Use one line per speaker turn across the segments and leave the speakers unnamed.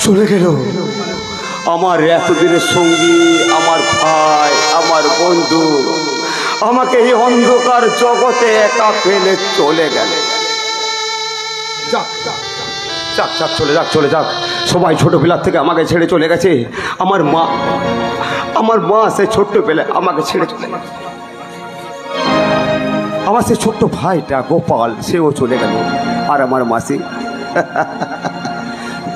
চলে গেল আমার এতদিনের সঙ্গী, আমার ভাই, আমার বন্ধু, আমাকে এই অন্ধকার জগতে একা ফেলে চলে গেল। যাক যাক যাক, চলে যাক, চলে যাক। সবাই ছোটবেলার থেকে আমাকে ছেড়ে চলে গেছে। আমার মা সে ছোট্টবেলায় আমাকে ছেড়ে চলে গেছে। আমার সে ছোট্ট ভাইটা গোপাল, সেও চলে গেল। আর আমার মাসি,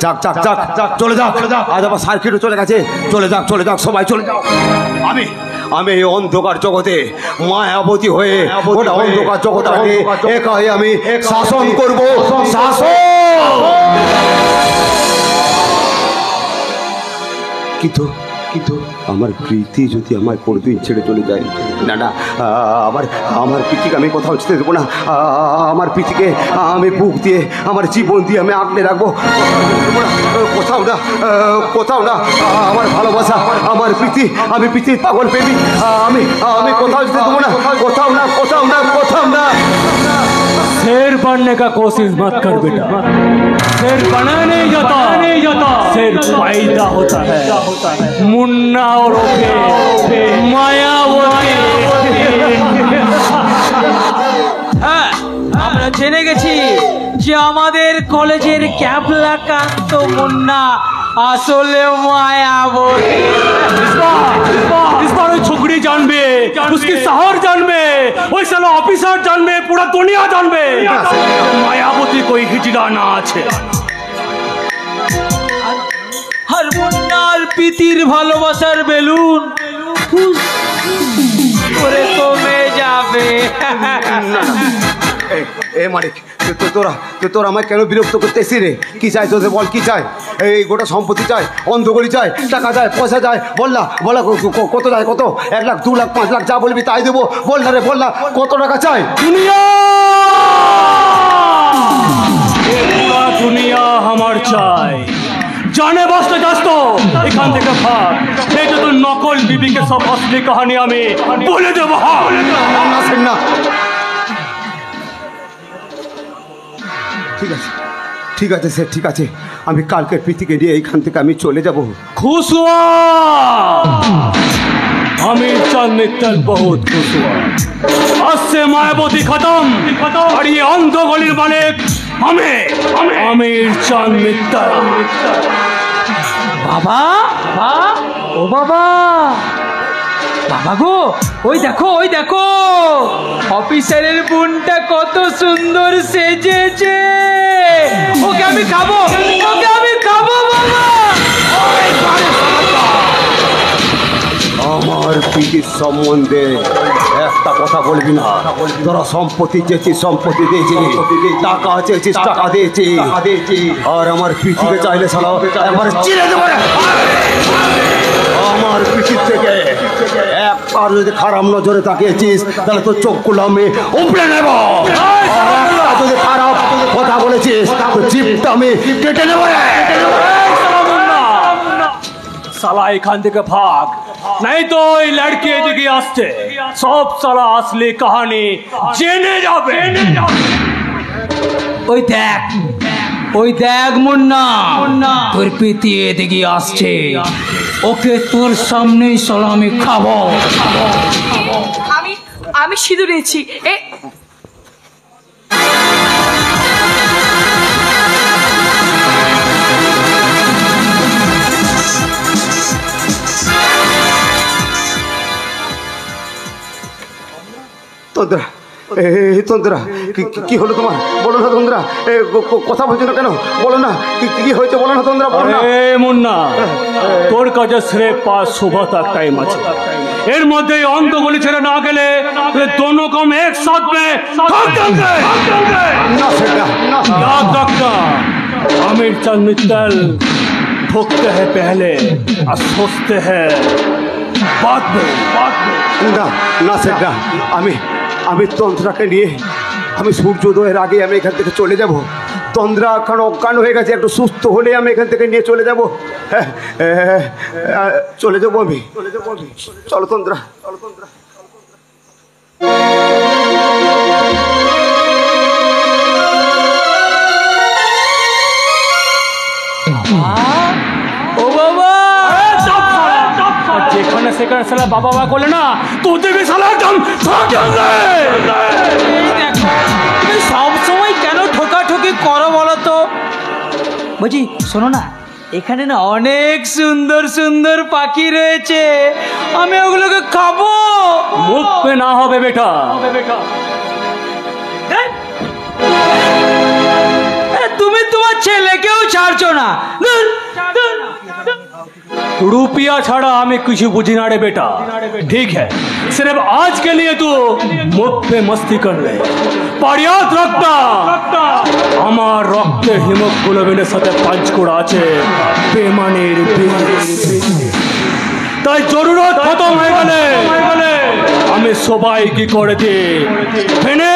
যাক যাক যাক যাক, চলে যাক। আজ আমার সার্কিটও চলে গেছে। চলে যাক, চলে যাক, সবাই চলে যাক। আমি এই অন্ধকার জগতে মায়াবতী হয়ে ওটা অন্ধকার জগৎটাকে একাই আমি শাসন করব। শাসন। কিন্তু আমার প্রীতি যদি আমার কোনোদিন ছেড়ে চলে যায়, না না, আমার প্রীতিকে আমি কোথাও যেতে দেবো না। আমার প্রীতিকে আমি বুক দিয়ে, আমার জীবন দিয়ে আমি আঁকড়ে রাখবো। কোথাও না আমার ভালোবাসা, আমার প্রীতি, আমি প্রীতির পাগল প্রেমী। আমি কোথাও যেতে দেবো না। কোথাও না।
शेर बनने का कोशिश मत कर बेटा, शेर बना नहीं जाता, शेर पैदा होता है। मुन्ना और मायावती।
হ্যাঁ, আমরা জেনে গেছি যে আমাদের কলেজের ক্যাবলা কান্ত মুন্না আসলে मायावती।
इस बार वो छोकरी जानबे, उसकी शहर जानबे, ওই সালা অফিসার জানবে, পুরো দুনিয়া জানবে মায়াবতী कोई हिजड़ा ना আছে।
আর মুন্নার প্রীতির ভালোবাসার বেলুন করে কমে যাবে।
এ মালিক, তোরা আমায় কেন বিরক্ত করতেছি রে? কি চাই তোদের, বল কি চাই? এই গোটা সম্পত্তি চাই, অন্ধগড়ি চাই, টাকা চাই, পয়সা চাই? বললা কত চাই? কত? 1 লাখ, 2 লাখ, 5 লাখ, যা বলবি তাই দেবো। বল না রে, বললা কত টাকা চাই?
দুনিয়া আমার চাই। জানে বসতে যাস তো এখান থেকে ভাগ, এই তো তোর নকল বিবিকে সব আসলি কাহানি আমি বলে দেবো।
না, ঠিক আছে স্যার, ঠিক আছে। আমি কালকে প্রীতিকে নিয়ে এইখান থেকে আমি চলে যাব।
खुश हुआ आमिर चांद मित्तल, बहुत खुश हुआ। आज से मायावती खत्म और ये अंधो गलिर मालिक हमें आमिर चांद मित्तल।
বাবা, ও বাবা, বাবা গো, ওই দেখো অফিসারের বোনটা কত সুন্দর সেজেছে। ওকে আমি খাবো বাবা।
আমার প্রীতির সম্বন্ধে একটা কথা বলবি না। তোরা সম্পত্তি চেয়েছিস, সম্পত্তি দিয়েছি, টাকা চেয়েছিস, টাকা দিয়েছি। আর আমার প্রীতিকে চাইলে সালা একবার চিরে দেবো। আমার প্রীতির থেকে একবার যদি খারাপ নজরে তাকিয়েছিস তাহলে তোর চোখগুলো আমি উপড়ে নেব। যদি খারাপ কথা বলেছিস তোর জিভটা আমি কেটে নেব।
साला এখান থেকে ভাগ, নাই তো ওই লড়কি এদিকে আসছে, সব সালা আসলি কাহানি জেনে যাবে।
ওই দেখ মুন্না, তোর প্রীতি এদিকে আসছে। ওকে তোর সামনেই সালা আমি খাবো।
আমি সিঁদুর নিয়েছি।
তন্দ্রা, কি হলো তোমার? বলো না তন্দ্রা, কথা বলছো না কেন? বলো না কি হয়েছে, বলো না তন্দ্রা, বলো না।
মুন্না, তোর কাছে সির্ফ 5 सुबह तक টাইম আছে। এর মধ্যে অন্ধগলি ছেড়ে না গেলে दोनों को हम एक साथ में ठोक देंगे। याद रखना, आमिर चांद मित्तल ठोकते हैं पहले और सोचते हैं बाद में।
না স্যার, না। আমি তন্দ্রাকে নিয়ে আমি সূর্যোদয়ের আগে আমি এখান থেকে চলে যাব। তন্দ্রা এখন অজ্ঞান হয়ে গেছে, একটু সুস্থ হলে আমি এখান থেকে নিয়ে চলে যাব। চলে যাবো আমি। চলো তন্দ্রা।
বাবা।
আর যেখানে সেখানে সালা বাবা বাবা করলে না, তোদের भी সালা একদম
তুমি সব সময় কেন ঠোকাঠুকি করো বলো তো? বলছি শোনো না, এখানে না অনেক সুন্দর সুন্দর পাখি রয়েছে, আমি ওগুলোকে খাবো।
মুখ पे না হবে বেটা।
তুমি তোমার ছেলেকেও ছাড়ছো না।
रुपया छाड़ा हमें कुछ बुझना रे बेटा। ठीक है, सिर्फ आज के लिए तू मुख पे मस्ती कर ले, पर याद रखता আমার রক্তে হিমোগ্লোবিনের সাথে পাঁচকোড়া আছে বেমানের বিষ। তাই জরুরত খতম হয়ে গেলে আমি সবাই কি করে দিই ফেনে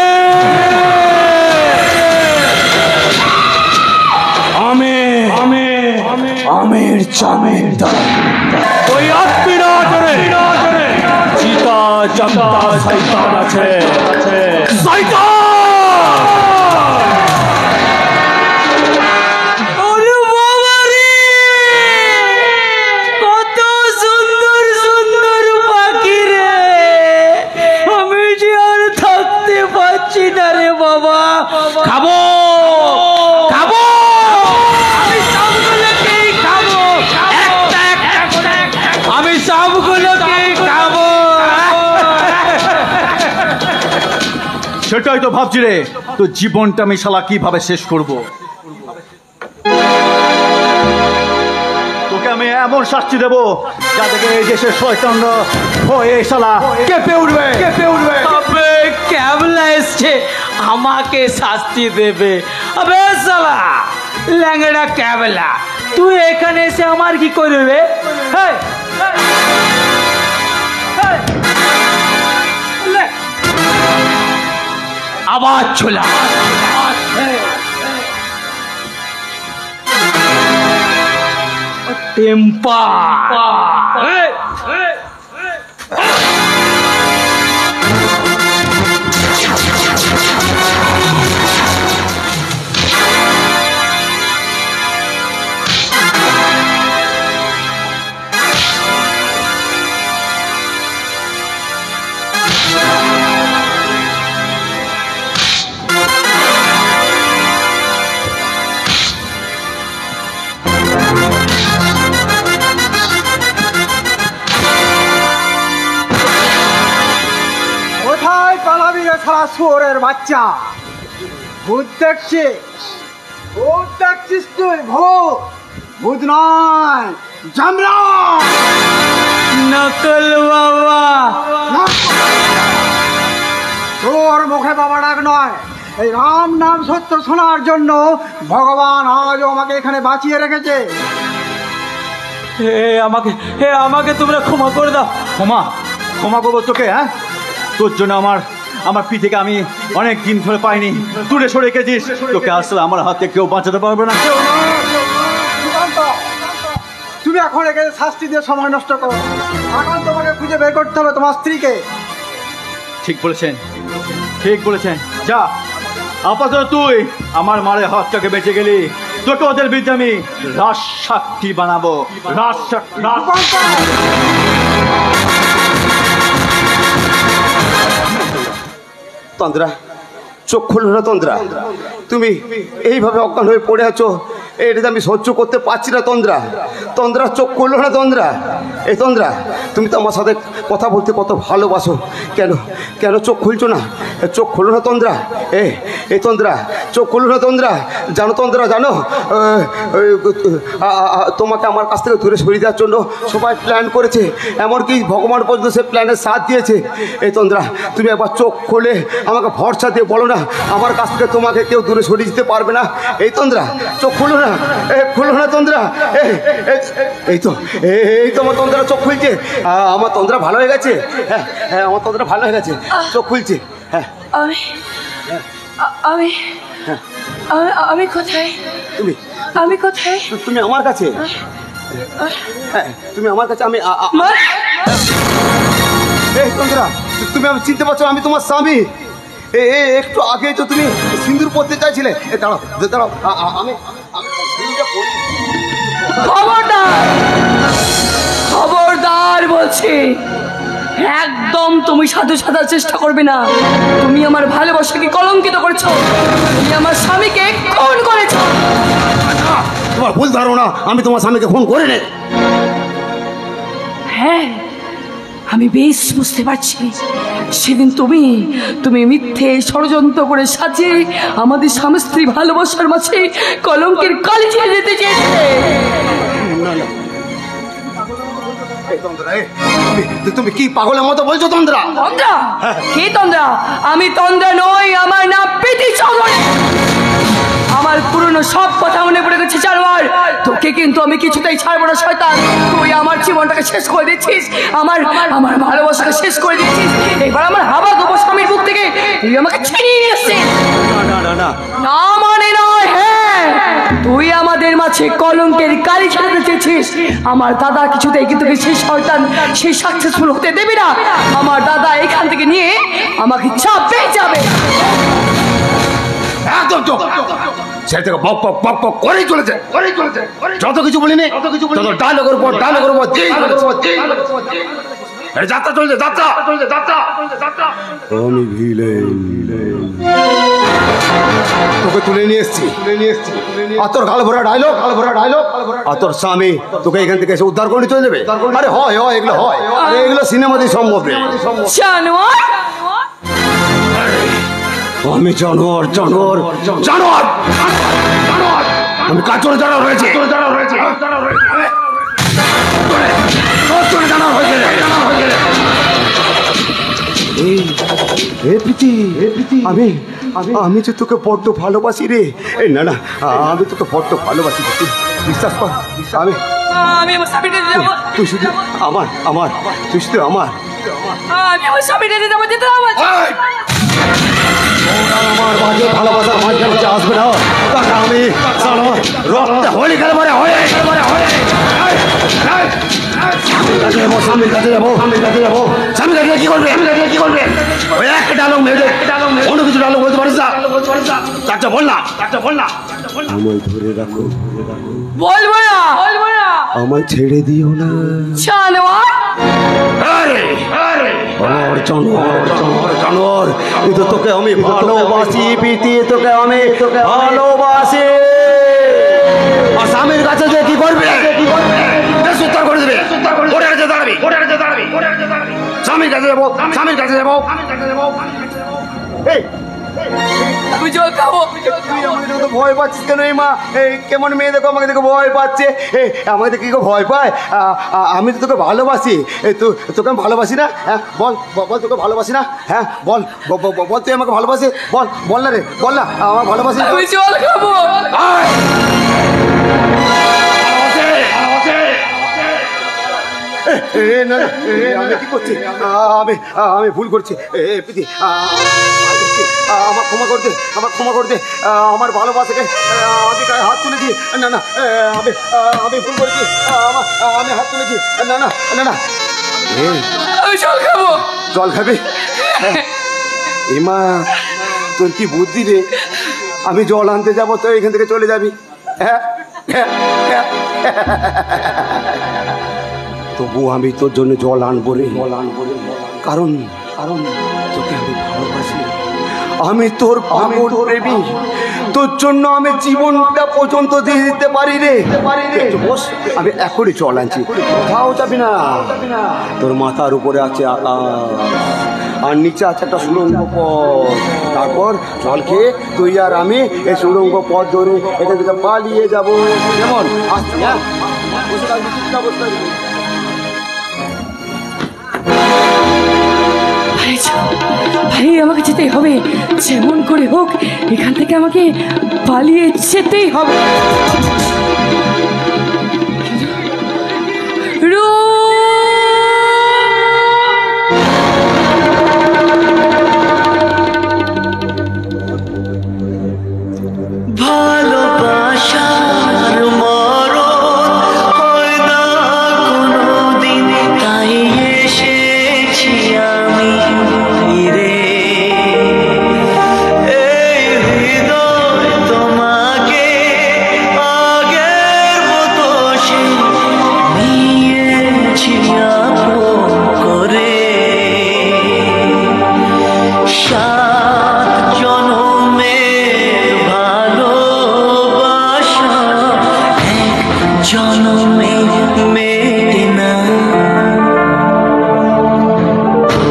আমের চামের ওই আত্মীরা ধরে চিতা চামতা শয়তান আছে শয়তান।
ওরে বাবা রে, কত সুন্দর সুন্দর পাখি রে, আমি যে আর থাকতে পারছি না রে বাবা। খাবো খাবো, আমি সবগুলোকেই খাবো, একটা একটা করে আমি সবগুলোকেই খাবো।
সেটাই তো ভাবছি রে, তো জীবনটা আমি শালা কিভাবে শেষ করব। তোকে আমি এমন শাস্তি দেবো যা থেকে এই দেশের শয়তানরা হয়ে শালা কেঁপে উঠবে, কেঁপে উঠবে।
আবে ক্যাবলা এসছে, আমাকে শাস্তি দেবে? আবে শালা ল্যাংড়া ক্যাবলা, তুই এখানে এসে আমার কি করবে? হেই, হেই, লে। আবার ছোলা টেম্পা।
কোথায় পালাবি রে শালা শুয়োরের বাচ্চা? ভূত দেখছি, ভূত দেখছিস তুই? ভূত ভূত নয়, জামরা।
নকল বাবা,
তোর মুখে বাবা ডাক নয়, এই রাম নাম সত্য শোনার জন্য ভগবান আজও আমাকে এখানে বাঁচিয়ে রেখেছে।
হে আমাকে তোমরা ক্ষমা করে দাও।
ক্ষমা ক্ষমা করবো তোকে? হ্যাঁ, তোর জন্য আমার পিঠেকে আমি অনেক দিন ধরে পাইনি, দূরে সরে গেছিস। তোকে আসলে আমার হাতে কেউ বাঁচাতে পারবে না।
সুকান্ত, তুমি এখন একে শাস্তি দিয়ে সময় নষ্ট করো। এখন তোমাকে খুঁজে বের করতে হবে তোমার স্ত্রীকে।
ঠিক বলেছেন, ঠিক বলেছেন। যা, আপাতত তুই আমার মারে হাতটাকে বেঁচে গেলি, তোকে ওদের বিরুদ্ধে আমি রাজ সাক্ষী বানাবো। রাজ সাক্ষী।
তন্দ্রা, চোখ খুলো না তন্দ্রা, তুমি এইভাবে অজ্ঞান হয়ে পড়ে আছো, এটা আমি সহ্য করতে পারছি না। তন্দ্রা, তন্দ্রা চোখ খুললো না তন্দ্রা। এই তন্দ্রা, তুমি তো আমার সাথে কথা বলতে কত ভালোবাসো, কেন কেন চোখ খুলছো না? চোখ খুলো না তন্দ্রা। এই তন্দ্রা, চোখ খুলো না তন্দ্রা। জানো তন্দ্রা, জানো তোমাকে আমার কাছ থেকে দূরে সরিয়ে দেওয়ার জন্য সবাই প্ল্যান করেছে, এমনকি ভগবান পর্যন্ত সে প্ল্যানের সাথ দিয়েছে। এই তন্দ্রা, তুমি একবার চোখ খুলে আমাকে ভরসা দিয়ে বলো না আমার কাছ থেকে তোমাকে কেউ দূরে সরিয়ে দিতে পারবে না। এই তন্দ্রা, চোখ খুলো না, খুলো না তন্দ্রা। এই তো আমার তন্দ্রা চোখ খুলছে। আমার তন্দ্রা ভালো হয়ে গেছে। হ্যাঁ হ্যাঁ, আমার তন্দ্রা ভালো হয়ে গেছে, চোখ খুলছে। হ্যাঁ,
আমি আমি কোথায়? আমি কোথায়?
তুমি আমার কাছে। হ্যাঁ, তুমি আমার কাছে। আমি এই তন্দ্রা, তুমি আমি চিনতে পারছো? আমি তোমার স্বামী। একটু আগে তো তুমি সিঁদুর পরতে চাইছিলে। দাঁড়াও দাঁড়াও, আমি
খবরদার
বলছি, একদম তুমি সাধু সাজার চেষ্টা করবে না। তুমি আমার ভালোবাসাকে কলঙ্কিত করেছো, তুমি আমার স্বামীকে খুন করেছো।
তোমার ভুল ধারণা, আমি তোমার স্বামীকে খুন করি না।
হ্যাঁ, আমি বেশ বুঝতে পারছি। সেদিন তুমি মিথ্যে ষড়যন্ত্র করে সাজিয়ে আমাদের স্বামী স্ত্রী ভালোবাসার মাঝে কলঙ্কের কালি ছেড়ে দিতে চেয়েছিলে।
তুমি কি পাগলের মতো বলছো তন্দ্রা?
তন্দ্রা? কি তন্দ্রা? আমি তন্দ্রা নই, আমার নাম প্রীতি চৌধুরী। আমার পুরনো সব কথা মনে পড়ে গেছে জানোয়ার। তোকে কিন্তু আমি কিছুতেই ছাড়বো না শয়তান। তুই আমার জীবনটাকে শেষ করে দিচ্ছিস, আমার আমার ভালোবাসাকে শেষ করে দিচ্ছিস। এবার আমার হাবা গোবো স্বামীর বুক থেকে তুই আমাকে ছিনিয়ে নিয়ে এসছিস। না মানে নয়, হ্যাঁ, তুই আমাদের মাঝে কলঙ্কের কালি ছেড়ে চেয়েছিস। আমার দাদা কিছুতেই কিন্তু সেই শয়তান সেই সাকসেসফুল হতে দেবে না। আমার দাদা এখান থেকে নিয়ে আমাকে চাপে যাবে।
একদম চুপ। সে থেকে বক বক বক বক করেই চলেছে। যত কিছু বলিনি, তত ডায়লগের উপর ডায়লগের উপর যাত্রা চলছে, যাত্রা। আমি ভিলেন, তোকে তুলে নিয়ে এসছি। আর তোর গাল ভরা ডায়লগ, আর তোর স্বামী তোকে এখান থেকে এসে উদ্ধার করে চলে যাবে। আরে হয় এগুলো হয়, এগুলো সিনেমাতেই সম্ভব নেই।
জানোয়ার,
আমি জানোয়ার। আমি কাচরে জানোয়ার হয়েছে। আমি যে তোকে বড্ড ভালোবাসি রে। না আমি তোকে বড্ড ভালোবাসি, বিশ্বাস কর।
আমি আমার স্বামীকে দিতে যাবো।
তুই শুধু আমার তুই শুধু আমার।
আমি আমার স্বামীকে দিতে যাবো, যেতে হবে।
আমার বাজে ভালোবাসার মাঝখানে আসবে না। আমি রক্তে হোলি খেলে মারে স্বামীর কাছে যাবো। স্বামীর কাছে কি করবে? ওই একটা ডায়লগ মেয়ে, অন্য কিছু ডায়লগ বলতে পারিস না। চারটা বল না। আমায় ধরে রাখো।
বলবো না।
আমায় ছেড়ে দিও না।
জানোয়ার,
জানোয়ার, কিন্তু তোকে আমি ভালোবাসি প্রীতি, তোকে আমি ভালোবাসি। আর স্বামীর কাছে যে কি করবে? উত্তর করে দেবে। ওটার কাছে দাঁড়াবি। স্বামীর কাছে যাবো।
আমি জল খাবো।
ভয় পাচ্ছিস কেন? এই মা কেমন মেয়ে দেখো, আমাকে দেখে ভয় পাচ্ছে। আমাকে দেখে কি ভয় পায়? আমি তো তোকে ভালোবাসি। তোকে আমি ভালোবাসি না? হ্যাঁ বল, তোকে ভালোবাসি না? হ্যাঁ বল, তুই আমাকে ভালোবাসি? বল না রে, বল না আমার ভালোবাসি।
আমি জল খাবো।
আমি কি করছি? আমি ভুল করছি। প্রীতি আমার ক্ষমা করে দে। আমার ভালোবাসাকে আমি গায়ে হাত তুলেছি। না আমি ভুল করেছি। আমি হাত তুলেছি। না
আমি জল খাবো।
জল খাবি? এমা তোর কি বুদ্ধি রে! আমি জল আনতে যাবো তো এখান থেকে চলে যাবি। তবু আমি তোর জন্য জল আনবো রে। কারণ তোকে আমি ভালোবাসি। আমি তোর প্রেমী। তোর জন্য আমি জীবনটা পর্যন্ত দিয়ে দিতে পারি রে। আমি এখনই জল আনছি, কোথাও যাবি না। তোর মাথার উপরে আছে আকাশ, আর নিচে আছে একটা সুড়ঙ্গ পথ। তারপর জল খেয়ে তুই আর আমি এই সুড়ঙ্গ পথ ধরে এখান থেকে পালিয়ে যাবো। কেমন? আসছি। হ্যাঁ বসে থাকবি, চুপচাপ বসে থাকবি।
ভাই আমাকে যেতেই হবে, যেমন করে হোক এখান থেকে আমাকে পালিয়ে যেতেই হবে।
তোমাকে আগে জনমে মেটে না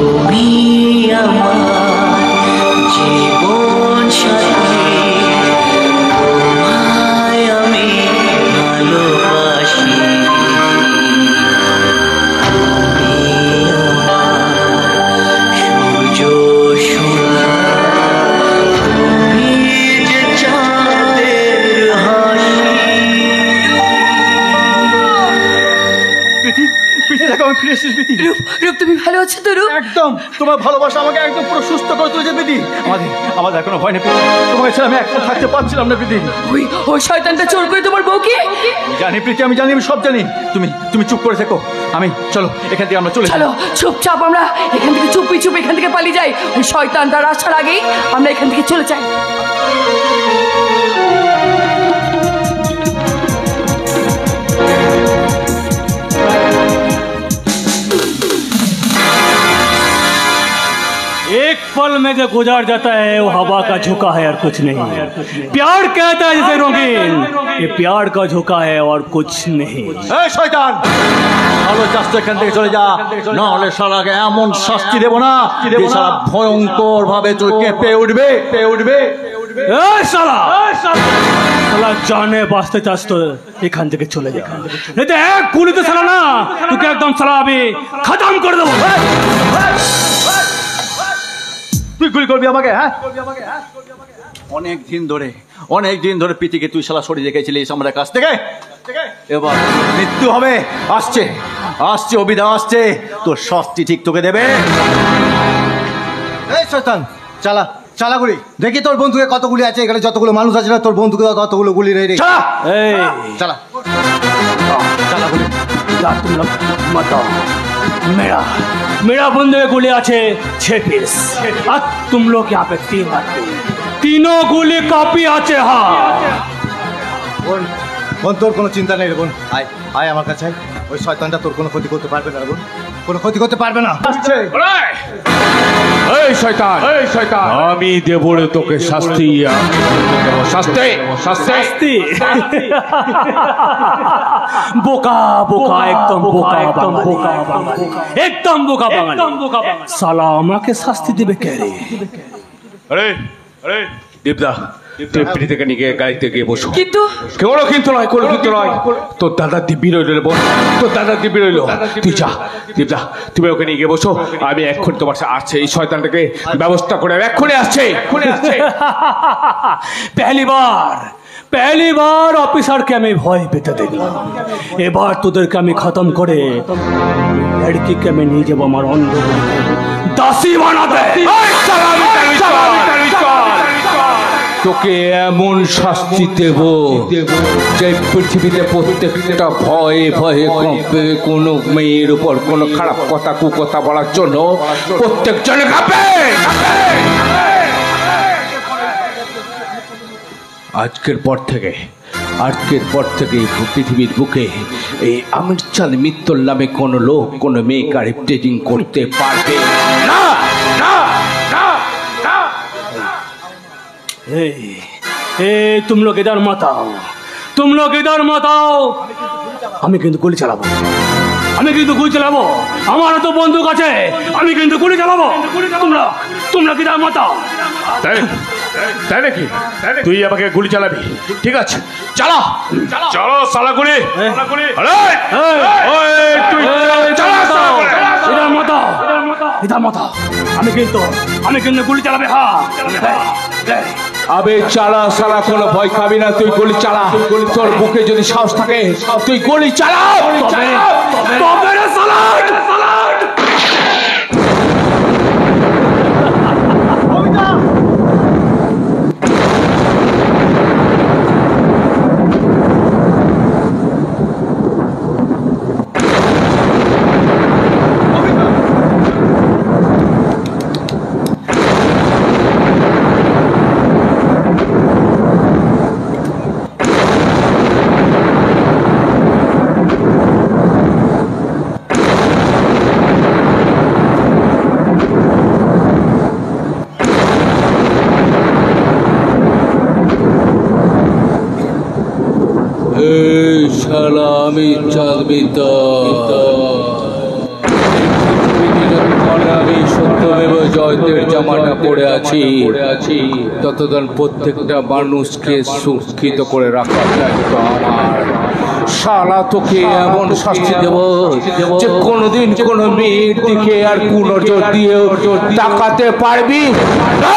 তুমি আমার জীবন সাথী তোমায় আমি ভালোবাসি
আমি ফিরে এসেছি প্রীতি।
রূপ রূপ তুমি ভালো আছো তো রূপ?
একদম তোমার ভালোবাসা আমাকে একদম পুরো সুস্থ করে তুলেছে প্রীতি। আমাদের এখনো ভয় নেই প্রীতি, তোমাকে ছেড়ে আমি একদম থাকতে পারছিলাম না প্রীতি।
ওই শয়তানটা চোর করে তোমার বউকে?
জানি প্রীতি, আমি জানি, আমি সব জানি। তুমি চুপ করে থেকো। চলো এখান থেকে আমরা চলে
চলো চুপচাপ আমরা এখান থেকে চুপি চুপ এখান থেকে পালিয়ে যাই। ওই শয়তানটা আসার আগেই আমরা এখান থেকে চলে যাই।
एक पल में जो गुजार जाता है वो हवा का झोंका है और कुछ नहीं। प्यार कहता है जैसे रंगीन, ये प्यार का झोंका है और कुछ नहीं।
এই শয়তান, ভালো চাচ্ছে এখান থেকে চলে যা, না হলে শালাকে এমন শাস্তি দেবো না যে শালা ভয়ঙ্কর ভাবে তুই কেঁপে উঠবে।
ए साला साला जाने वास्ते चास तो एखान থেকে চলে যা, नहीं तो एक गोली तो साला ना तू क्या एकदम साला अभी खत्म कर दो।
তুই গুলি করবি আমাকে? হ্যাঁ, অনেক দিন ধরে প্রীতিকে তুই শালা সরিয়ে রেখেছিলিস আমাদের কাছ থেকে। এবার মৃত্যু হবে, আসছে অবিধা আসছে, তোর শাস্তি ঠিক তোকে দেবে।
এই শয়তান, চালা গুলি দেখি তোর বন্ধুকে কতগুলি আছে। এখানে যতগুলো মানুষ আছে না, তোর বন্ধুকে কতগুলো গুলি রে। চালা গুলি।
तुम लोग मत आओ, मेरा बंदे में गोली आछे 6 पीस और तुम लोग यहाँ पे 3 आदमी, तीनों गोली काफी आछे। हाँ
বোন, তোর কোনো চিন্তা নেই রে বোন। আয় আমার কাছে। ওই শয়তানটা তোর কোনো ক্ষতি করতে পারবে না রে বোন, কোনো ক্ষতি করতে পারবে না।
এই শয়তান, আমি দেব রে তোকে শাস্তি।
बोका एकदम बोका साला আমাকে শাস্তি দিবে কে রে?
আরে দীপদা, তুই প্রীতিকে নিয়ে গাড়িতে গিয়ে বসো।
কিন্তু
কিন্তু নয়, তোর দাদা দিব্যি রইল রে বোন, তোর দাদা দিব্যি রইল। তুই যা দীপদা, তুমি ওকে নিয়ে গিয়ে বসো। আমি এক্ষুনি তোমার সাথে আসছে, এই শয়তানটাকে ব্যবস্থা করে এক্ষুনি আসছে।
पहली बार ऑफिसर के मैं भय पेते देखलाम, एबार তোদেরকে আমি খতম করে লড়কিকে আমি নিয়ে যাব আমার অন্ধ দাসী বানাতে।
তোকে এমন শাস্তি দেব যে পৃথিবীতে প্রত্যেকটা ভয়ে কাঁপবে। কোনো মেয়ের উপর কোনো খারাপ কথা কুকথা বলার জন্য প্রত্যেকজনে কাঁপবে। আজকের পর থেকে পৃথিবীর বুকে এই আমির চাঁদ মিত্তল নামে কোনো লোক কোনো মেয়েকে রিপ্রেজেন্টিং করতে পারবে না।
तुम लोग इधर मत आओ, আমি কিন্তু গুলি চালাবো। আমারও তো বন্দুক আছে, আমি কিন্তু গুলি চালাবো। তোমরা কিদার মত আও।
তাই নাকি? তুই আমাকে গুলি চালাবি? ঠিক আছে, চলো সালা গুলি।
ইধার মত আমি কিন্তু গুলি চালাবে। হ্যাঁ
আবে চালা সালা, কোনো ভয় খাবি না, তুই গুলি চালা। তোর বুকে যদি সাহস থাকে তুই গুলি চালা। এই শালা আমি চাঁদবিতা, আমি সত্যমেব জয়তের জামাটা পড়ে আছি, ততদিন প্রত্যেকটা মানুষকে সুরক্ষিত করে রাখার দায়িত্ব আমার। শালা তোকে এমন শাস্তি দেব যে কোনোদিন কোনো মেয়ের দিকে আর কুনজর দিয়েও তাকাতে পারবি না।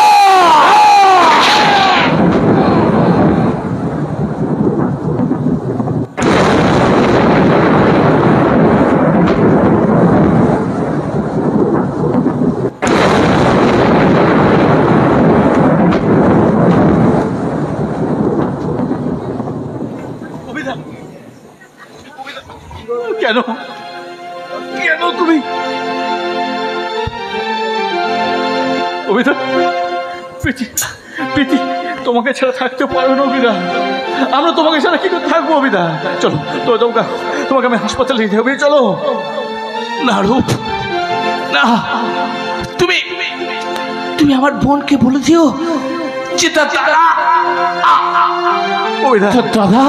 কেন কেন তুমি অভিধা? প্রীতি, প্রীতি তোমাকে ছাড়া থাকতে পারবে না অভিধা। আমরা তোমাকে ছাড়া কি করে থাকবো অভিধা? চলো তোমাকে আমি হাসপাতালে নিতে হবে, চলো।
না রূপ, না, তুমি তুমি আমার বোনকে বলে দিও যে দাদা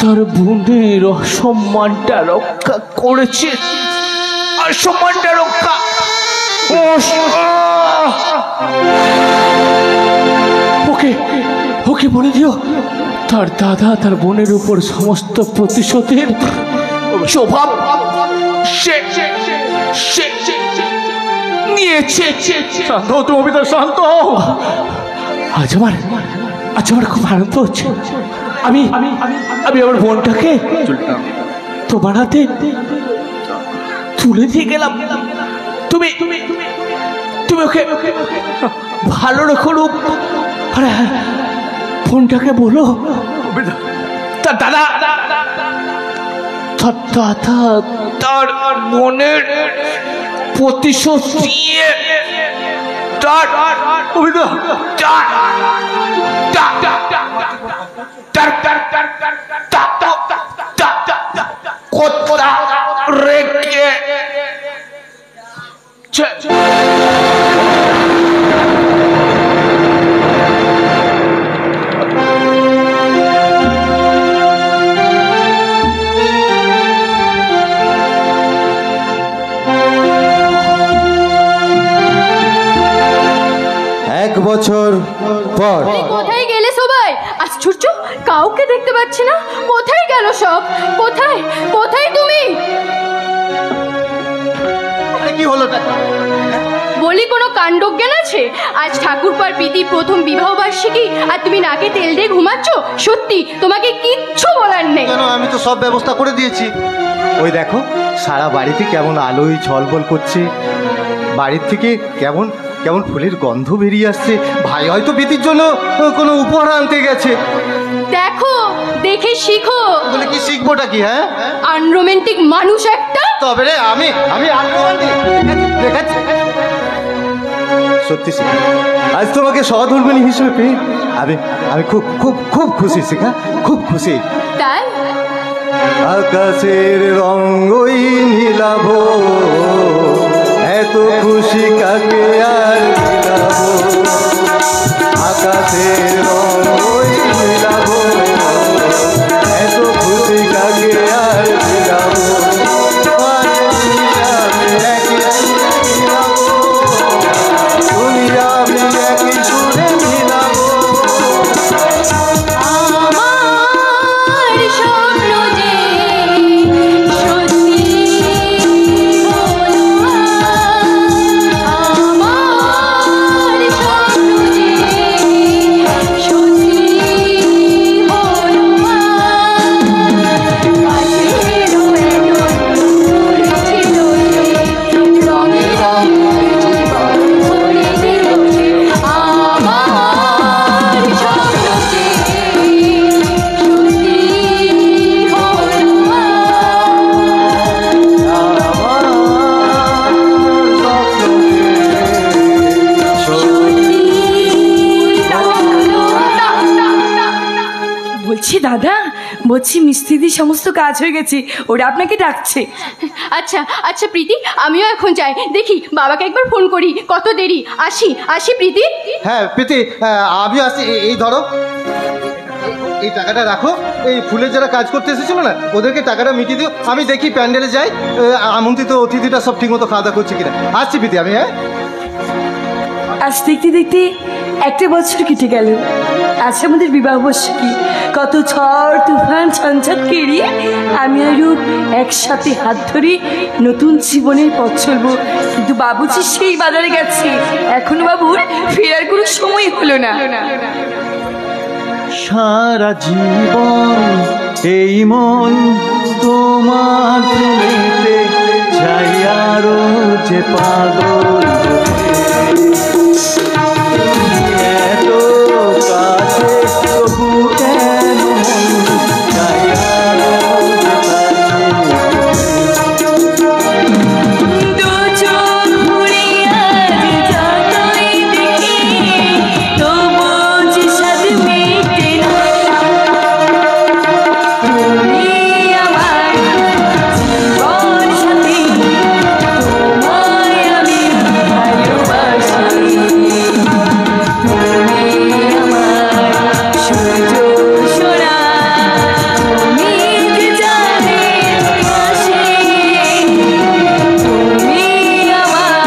তার বোনের অসম্মানটা রক্ষা করেছে, অসম্মানটা রক্ষা। ওকে ওকে বলে দিও তার দাদা তার বোনের উপর সমস্ত প্রতিশোধের স্বভাব নিয়েছে।
শান্ত হও তুমি অভিধা, শান্ত হও।
আজ আমার খুব আনন্দ হচ্ছে। আমি আমার বোনটাকে তোমার হাতে তুলে দিয়ে গেলাম। তুমি ওকে ভালো রেখো রূপ। বোনটাকে বলো তার দাদা তার বোনের প্রতিশোধ দিয়ে
এক বছর পর।
কোথায় গেলে সবাই? আশ্চর্য, কাউকে দেখতে পাচ্ছি না। কোথায় গেল সব? কোথায় কোথায় তুমি?
কি হলো?
বলি কোনো কাণ্ডজ্ঞান আছে? আজ ঠাকুরপার প্রীতি প্রথম বিবাহ বার্ষিকী আর তুমি নাকে তেল দিয়ে ঘুমাচ্ছ? সত্যি তোমাকে কিচ্ছু বলার নেই।
কেন, আমি তো সব ব্যবস্থা করে দিয়েছি। ওই দেখো সারা বাড়িতে কেমন আলোয় ঝলমল করছে, বাড়ির থেকে কেমন কেমন ফুলের গন্ধ বেরিয়ে আসছে। ভাই হয়তো প্রীতির জন্য কোনো উপহার আনতে গেছে।
দেখো, দেখে শিখো।
বলে কি শিখবোটা কি? হ্যাঁ,
আনরোমান্টিক মানুষ একটা।
তবে রে আমি দেখাচ্ছি। সত্যি শিখা, আজ তোমাকে সহধর্মিণী হিসেবে পেয়ে আমি খুব খুব খুব খুশি শিখা, খুব খুশি।
তাই
আকাশের রঙই নীলাভ, এত খুশি কাকে আর নীলাভ। আকাশের রঙই নীলাভ, এত খুশি কাকে আর নীলাভ।
দাদা, বলছি মিস্ত্রিদি সমস্ত কাজ হয়ে গেছে, ওরা আপনাকে ডাকছে।
আচ্ছা আচ্ছা প্রীতি, আমিও এখন যাই, দেখি বাবাকে একবার ফোন করি। কত দেরি? আসি আসি প্রীতি।
হ্যাঁ প্রীতি, আমি আসি। এই ধরো। এই টাকাটা রাখো, এই ফুলের যারা কাজ করতে এসেছিল না ওদেরকে টাকাটা মিটিয়ে দিও। আমি দেখি প্যান্ডেলে যাই, আমন্ত্রিত অতিথিটা সব ঠিকমতো খাওয়া দাওয়া করছে কিনা। আসছি প্রীতি আমি। হ্যাঁ,
আজ দেখতে দেখতে একটা বছর কেটে গেল। আজ আমাদের বিবাহ বার্ষিকী। কত ঝড় তুফান ঝঞ্ঝাট কেড়িয়ে আমি আর রূপ একসাথে হাত ধরে নতুন জীবনের পথ চলবো। কিন্তু বাবুজি সেই বাজারে গেছে, এখনো বাবুর ফেরার কোনো সময় হলো না।
সারা জীবন এই মন তোমার প্রেমেতে চাই আরো যে পাগল, এত কাছে তবু কেন চাই আরো যে
দু চোখ ভরিয়া যতই দেখি তবু যে স্বাদ মেটে না। তুমি আমার জীবন সাথী, তোমায় আমি ভালোবাসি। তুমি আমার সূর্য সোনা, তুমি যে জানের পাশে, তুমি আমার।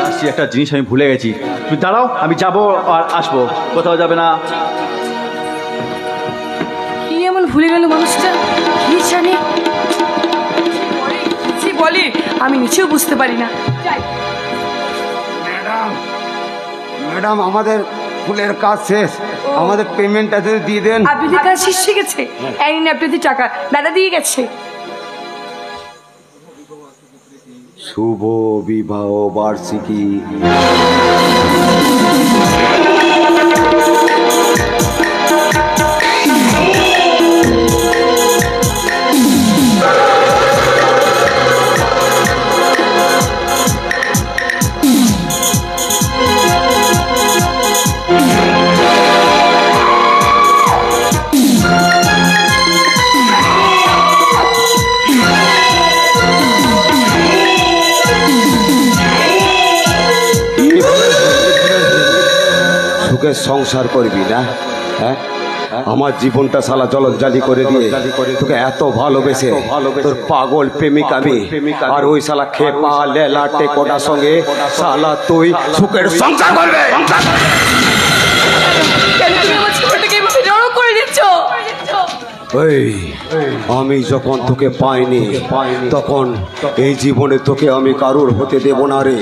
আসছি। একটা জিনিস আমি ভুলে গেছি, তুমি দাঁড়াও, আমি যাবো আর আসবো, কোথাও যাবে না।
কি এমন ভুলে গেল মানুষটা, কি জানে কি বলে, আমি নিচেও বুঝতে পারি না।
ম্যাডাম আমাদের ফুলের কাজ শেষ, আমাদের পেমেন্টটা যদি দিয়ে দেন।
আপনাদের কাজ শেষ হয়ে গেছে? এই নিন আপনাদের টাকা, দাদা দিয়ে গেছে।
শুভ বিবাহ বার্ষিকী। সুখে সংসার করবি না? হ্যাঁ, আমার জীবনটা শালা জলজ্জালি করে দিয়ে তোকে এত ভালোবেসে তোর পাগল প্রেমিক আমি, আর ওই শালা খেপা লেলা টেকোটার সঙ্গে শালা তুই সুখের সংসার করবে।
কেন তুমি আমার ছোটটাকে এভাবে নরক করে দিচ্ছ?
এই আমি যখন তোকে পাইনি তখন এই জীবনে তোকে আমি কারুর হতে দেব না রে,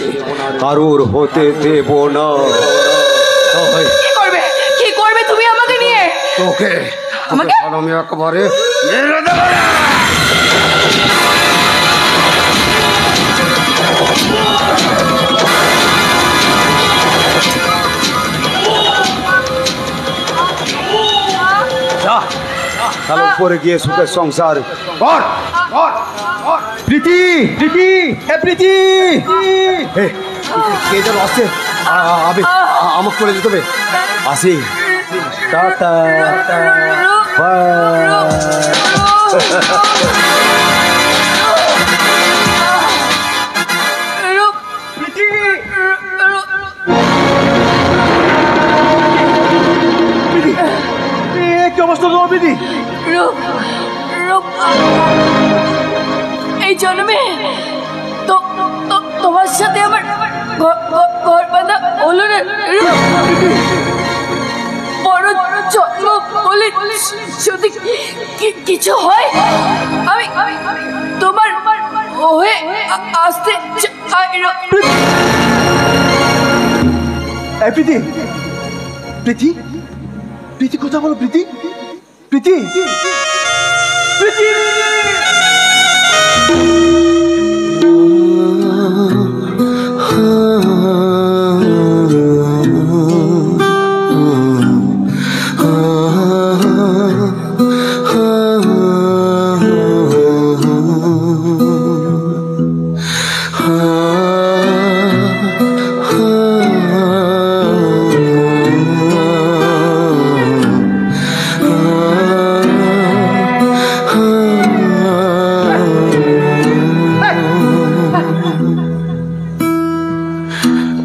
কারুর হতে দেব না।
কি করবে তুমি আমাকে নিয়ে?
তোকে আমি একেবারে মেরে দেব না। তাহলে উপরে গিয়ে সুখের সংসার কর।
প্রীতি, প্রীতি, হে প্রীতি,
কে যেন আসছে, আমাকে চলে যেতে হবে। আসি, টাটা।
কি অবস্থা তোমার প্রীতি?
এই জন্মে তোমার সাথে আমার ঘর বাঁধা হলো না। বড় জন্ম বলে যদি কিছু হয় আমি তোমার হয়ে আসতে চাই না।
প্রীতি, প্রীতি, প্রীতি কথা বলো। প্রীতি, প্রীতি, প্রীতি।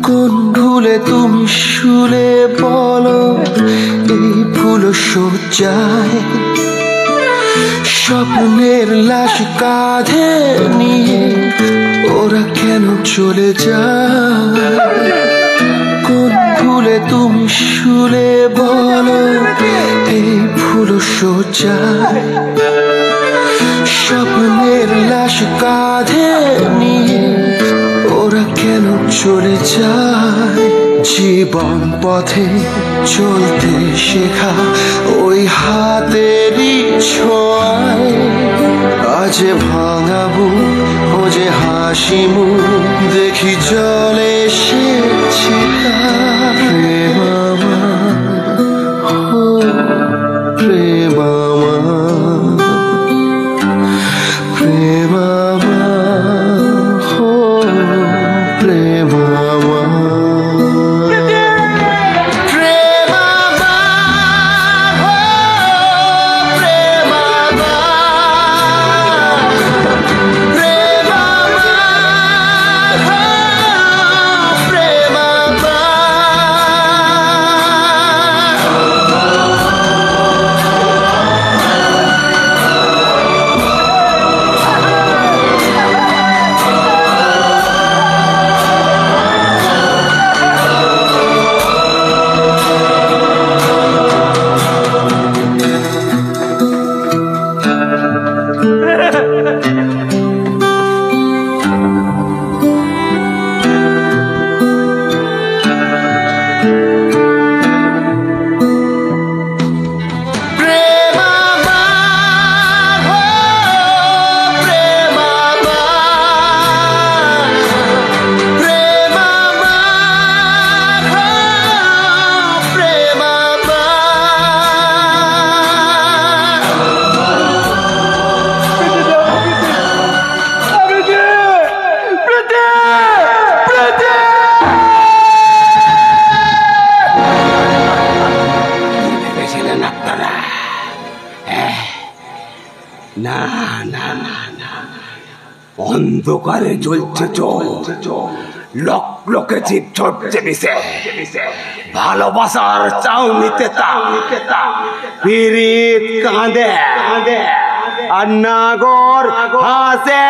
কোন ভুলে তুমি শুলে বলো, এই ভুল
শয্যায় স্বপ্নের লাশ কাঁধে নিয়ে ওরা কেন চলে যায়? কোন ফুলে তুমি শুলে বলো এই ফুল শয্যায় স্বপ্নের লাশ কাঁধে নিয়ে ওরা কেন চলে যায়? জীবন পথে চলতে শেখা ওই হাতেরই ছোঁয়ায় আজ ভাঙাবো ও যে হাসি মুখ দেখি জলে সে প্রেমামা ও প্রেমামা প্রেমামা ও প্রেমামা
অন্ধকারে জ্বলছে চল লোক লোকে জীব ছড়ছে বিষে ভালোবাসার চাউনিতে পীড়িত কাঁদে আর নাগর হাসে